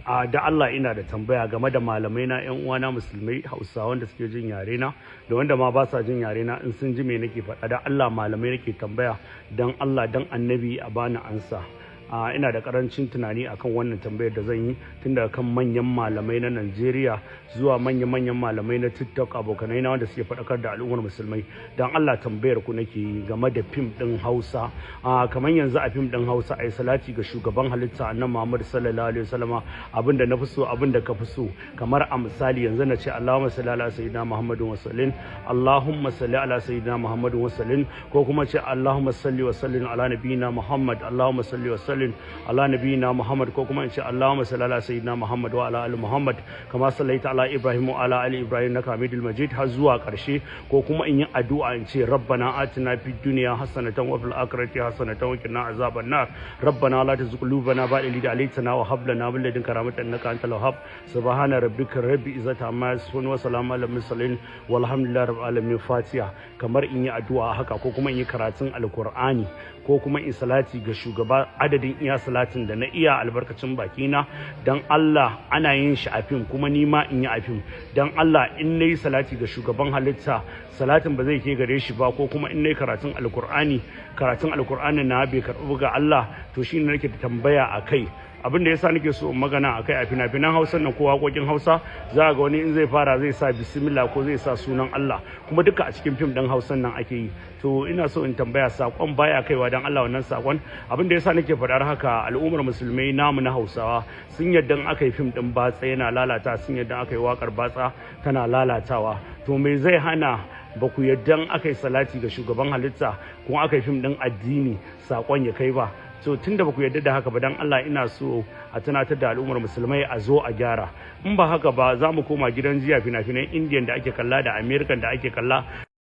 da Allah ina da tambaya game da malamai na ƴan uwana musulmai Hausawa da suke jin yare na da wanda ma ba sa jin yare na in sun ji me nake faɗa da Allah malamai nake tambaya dan Allah dan Annabi a bani ansa. Ina da karancin tunani akan wannan tambayar da zan yi tun daga kan manyan malamai na Najeriya zuwa manyan malamai na TikTok abokanai na wanda suke faɗakar da al'ummar musulmai dan Allah tambayar ku nake yi game da fim ɗin Hausa. Kamar yanzu a fim ɗin Hausa ai salati ga shugaban halitta annabi Muhammad sallallahu alaihi wasallama abinda na fi so abinda ka fi so kamar a misali yanzu na ce Allahumma salli ala sayyidina Muhammadin wa sallim Allahumma salli ala sayyidina Muhammadin wa sallim ko kuma ce Allahumma salli wa sallim ala nabiyyina Muhammad Allahumma salli wa sallim ala nabiyina Muhammad ko kuma in ce Allahumma salli ala sayyidina Muhammad wa ala ali Muhammad kama sallaita ala Ibrahim wa ala ali Ibrahim innaka Hamidul Majid har zuwa karshe ko kuma in yi addu'a in ce rabbana atina fid dunya hasanatan wa fil akhirati hasanatan wa qina azaban nar rabbana la tuzigh qulubana ba'da idh hadaytana wa hab lana min ladunka rahmatan innaka antal wahhab subhana rabbika rabbil izzati amma yasifun wa salamun alal mursalin walhamdulillahi rabbil alamin fatiha kamar in yi addu'a haka ko kuma in yi karatun alqur'ani ko kuma in salati ga shugaba adadin iya salatin da na iya albarkacin bakina dan Allah ana yin shi a fim kuma ni ma in yi a fim dan Allah in nayi salati ga shugaban halitta salatin ba zai ke gare shi ba ko kuma in nayi karatun alkur'ani na bai karɓi ga Allah to shine nake da tambaya akai abin da yasa nake so in magana akai a fina-finan Hausa nan ko waƙoƙin Hausa za ga wani in zai fara zai sa bismillah ko zai sa sunan Allah kuma duka a cikin fim ɗin Hausa nan ake yi to ina so in tambaya sakon baya kaiwa dan Allah wannan sakon abin da yasa nake faɗar haka al'ummar musulmai namu na Hausawa sun yadda aka yi fim ɗin batsa yana lalata sun yadda aka yi waƙar batsa tana lalatawa to me zai hana ba ku yadda aka yi salati ga shugaban halitta kuma aka yi fim ɗin addini sakon ya kai ba so tunda ba ku yarda da haka ba dan Allah ina so a tunatar da al'ummar musulmai a zo a gyara in ba haka ba za mu koma gidan jiya fina-finan Indian da ake kalla da American da ake kalla